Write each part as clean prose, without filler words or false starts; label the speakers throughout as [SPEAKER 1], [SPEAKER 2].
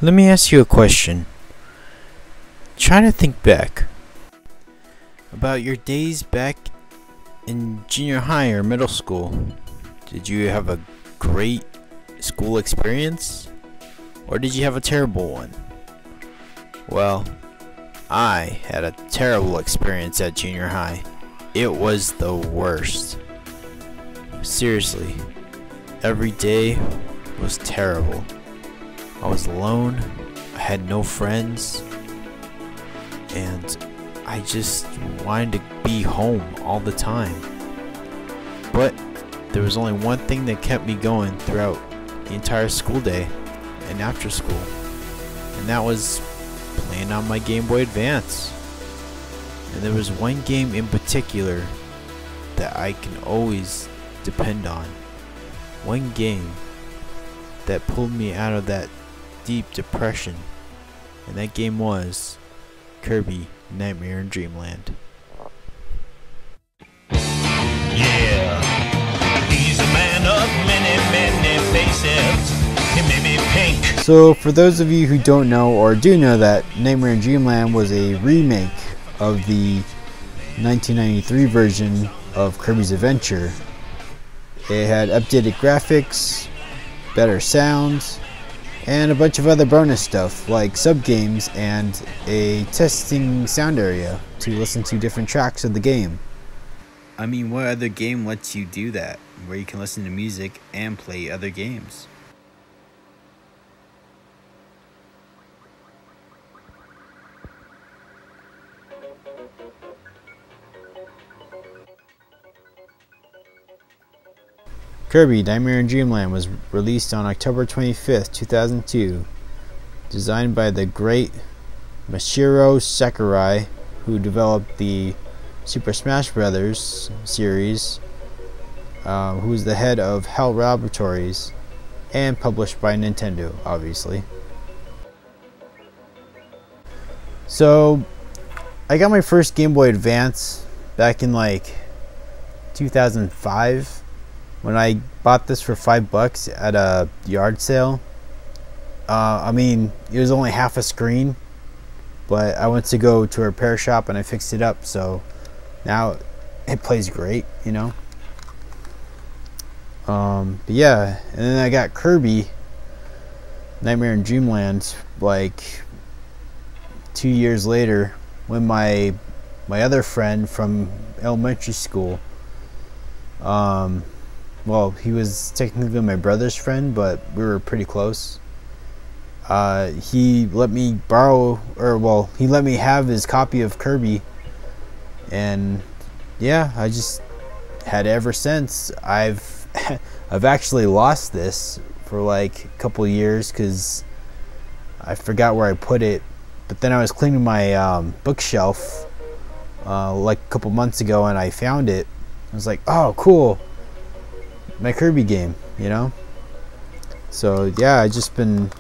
[SPEAKER 1] Let me ask you a question. Try to think back about your days back in junior high or middle school. Did you have a great school experience? Or did you have a terrible one? Well, I had a terrible experience at junior high. It was the worst. Seriously, every day was terrible. I was alone, I had no friends, and I just wanted to be home all the time. But there was only one thing that kept me going throughout the entire school day and after school, and that was playing on my Game Boy Advance. And there was one game in particular that I can always depend on. One game that pulled me out of that deep depression, and that game was Kirby Nightmare in Dreamland.
[SPEAKER 2] Yeah, he's a man of many faces. He may be pink.
[SPEAKER 1] So for those of you who don't know or do know, that Nightmare in Dreamland was a remake of the 1993 version of Kirby's Adventure. It had updated graphics, better sound, and a bunch of other bonus stuff like sub-games and a testing sound area to listen to different tracks of the game. I mean, what other game lets you do that, where you can listen to music and play other games? Kirby Nightmare in Dreamland was released on October 25th, 2002. Designed by the great Masahiro Sakurai, who developed the Super Smash Bros. Series, who's the head of HAL Laboratories, and published by Nintendo, obviously. So, I got my first Game Boy Advance back in like 2005. When I bought this for $5 at a yard sale. I mean, it was only half a screen, but I went to go to a repair shop and I fixed it up, so now it plays great, you know. But yeah, and then I got Kirby Nightmare in Dreamland like 2 years later, when my other friend from elementary school, well, he was technically my brother's friend, but we were pretty close. He let me borrow, or well, he let me have his copy of Kirby, and yeah, I just had it ever since. I've actually lost this for like a couple years because I forgot where I put it. But then I was cleaning my bookshelf like a couple months ago, and I found it. I was like, oh, cool. My Kirby game, you know. So yeah, I just been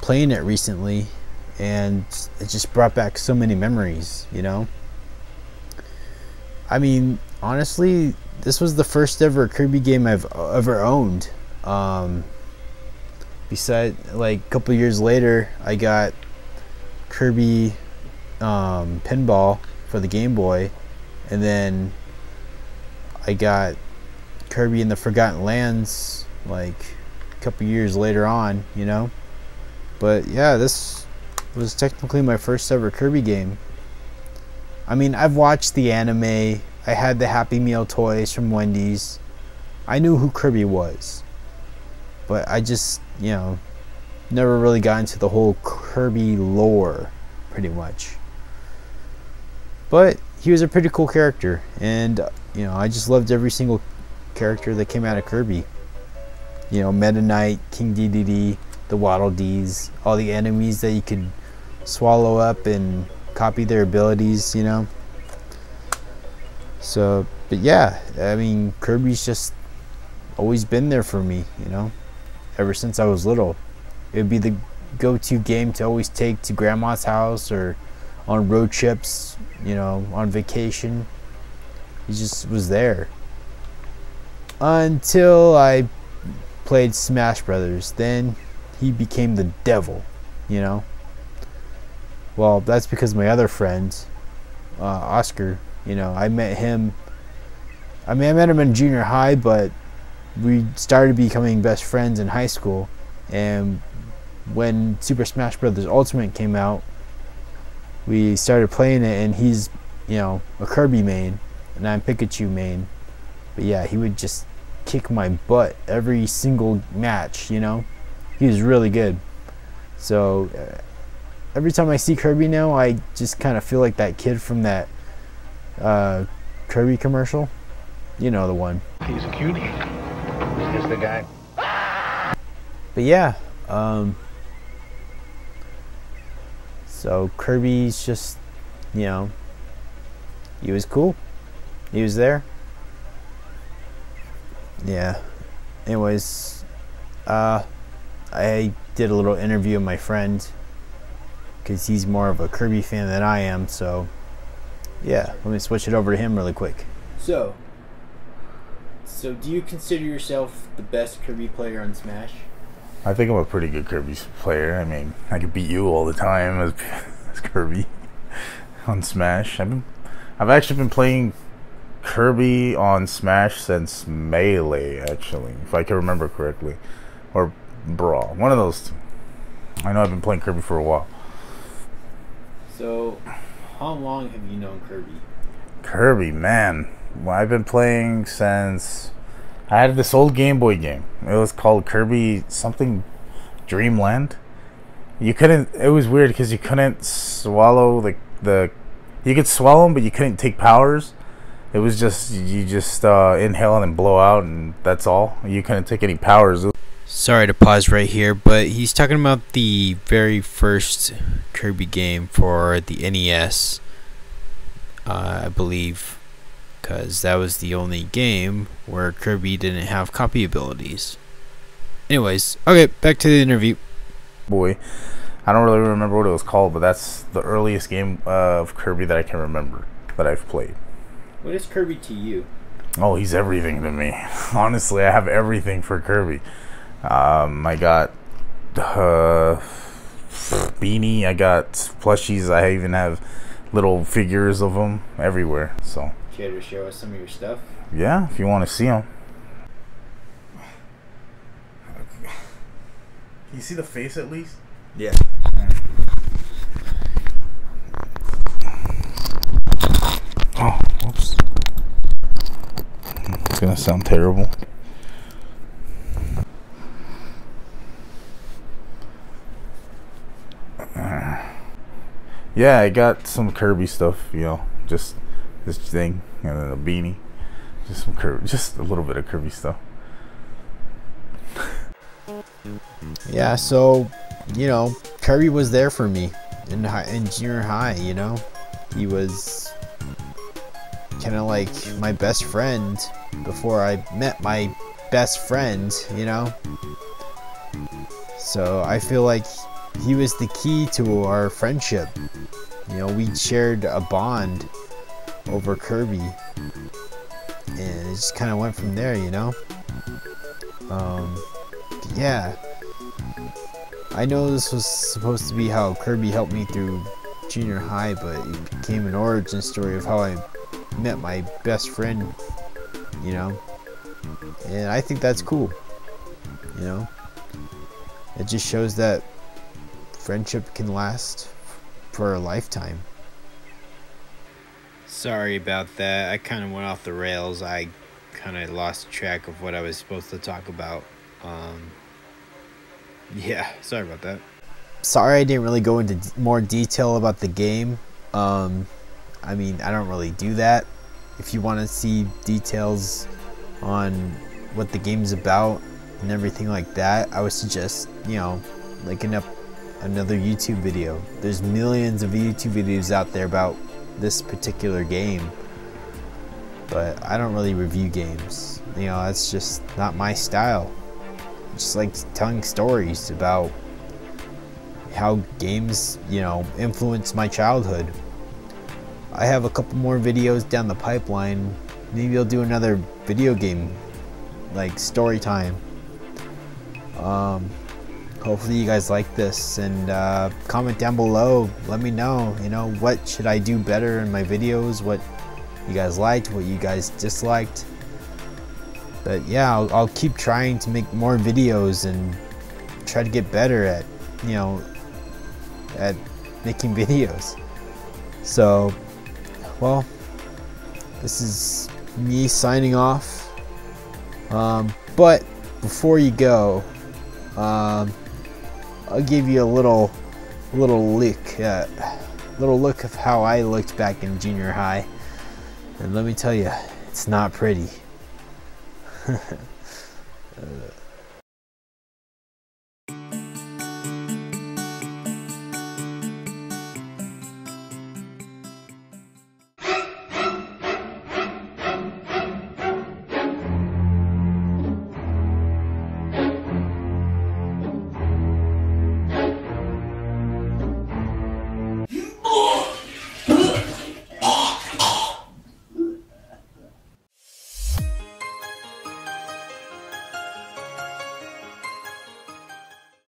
[SPEAKER 1] playing it recently, and it just brought back so many memories, you know. I mean, honestly, this was the first ever Kirby game I've ever owned. Besides, like a couple years later, I got Kirby Pinball for the Game Boy, and then I got Kirby in the Forgotten Lands like a couple years later on, you know. But yeah, this was technically my first ever Kirby game. I mean, I've watched the anime, I had the Happy Meal toys from Wendy's, I knew who Kirby was, but I just, you know, never really got into the whole Kirby lore, pretty much. But he was a pretty cool character, and you know, I just loved every single character that came out of Kirby. You know, Meta Knight, King Dedede, the Waddle Dees, all the enemies that you could swallow up and copy their abilities, you know. So, but yeah, I mean, Kirby's just always been there for me, you know, ever since I was little. It would be the go-to game to always take to grandma's house or on road trips, you know, on vacation. He just was there. Until I played Smash Brothers. Then he became the devil, you know. Well, that's because my other friend, Oscar, you know, I met him in junior high, but we started becoming best friends in high school. And when Super Smash Bros. Ultimate came out, we started playing it, and he's, you know, a Kirby main, and I'm Pikachu main. But yeah, he would just kick my butt every single match, you know. He was really good. So every time I see Kirby now, I just kind of feel like that kid from that Kirby commercial. You know the one.
[SPEAKER 2] He's a cutie. He's just the guy.
[SPEAKER 1] But yeah, so Kirby's just, you know, he was cool. He was there. Yeah. Anyways, I did a little interview with my friend, because he's more of a Kirby fan than I am, so yeah, let me switch it over to him really quick. So do you consider yourself the best Kirby player on Smash?
[SPEAKER 3] I think I'm a pretty good Kirby player. I mean, I could beat you all the time as Kirby on Smash. I've actually been playing Kirby on Smash since Melee, actually, if I can remember correctly, or Brawl, one of those two. I know I've been playing Kirby for a while.
[SPEAKER 1] So, how long have you known Kirby?
[SPEAKER 3] Kirby, man. Well, I've been playing since I had this old Game Boy game. It was called Kirby something Dreamland. You couldn't. It was weird because you couldn't swallow the. You could swallow them, but you couldn't take powers. It was just you just inhale and then blow out, and that's all. You couldn't take any powers.
[SPEAKER 1] Sorry to pause right here, but he's talking about the very first Kirby game for the NES, I believe, because that was the only game where Kirby didn't have copy abilities. Anyways, okay, back to the interview.
[SPEAKER 3] Boy, I don't really remember what it was called, but that's the earliest game of Kirby that I can remember that I've played.
[SPEAKER 1] What is Kirby to you?
[SPEAKER 3] Oh, he's everything to me. Honestly, I have everything for Kirby. I got beanie, I got plushies, I even have little figures of them everywhere. So
[SPEAKER 1] care to show us some of your stuff?
[SPEAKER 3] Yeah, if you want to see them. Can you see the face at least?
[SPEAKER 1] Yeah.
[SPEAKER 3] Oh, whoops. It's gonna sound terrible. Yeah, I got some Kirby stuff, you know, just this thing, and then a beanie, just some Kirby, just a little bit of Kirby stuff.
[SPEAKER 1] Yeah, so, you know, Kirby was there for me in junior high, you know. He was kind of like my best friend before I met my best friend, you know. So I feel like he was the key to our friendship. You know, we shared a bond over Kirby, and it just kind of went from there, you know. Yeah, I know this was supposed to be how Kirby helped me through junior high, but it became an origin story of how I met my best friend, you know. And I think that's cool, you know. It just shows that friendship can last for a lifetime. Sorry about that. I kind of went off the rails. I kind of lost track of what I was supposed to talk about. Yeah, sorry about that. Sorry I didn't really go into more detail about the game. I mean, I don't really do that. If you want to see details on what the game's about and everything like that, I would suggest, you know, looking up another YouTube video. There's millions of YouTube videos out there about this particular game, but I don't really review games. You know, that's just not my style. I just like telling stories about how games, you know, influenced my childhood. I have a couple more videos down the pipeline. Maybe I'll do another video game, like story time. hopefully you guys like this, and comment down below. Let me know, you know, what should I do better in my videos, what you guys liked, what you guys disliked. But yeah, I'll keep trying to make more videos and try to get better at, you know, at making videos. So, well, this is me signing off. But before you go, I'll give you a little look of how I looked back in junior high, and let me tell you, it's not pretty.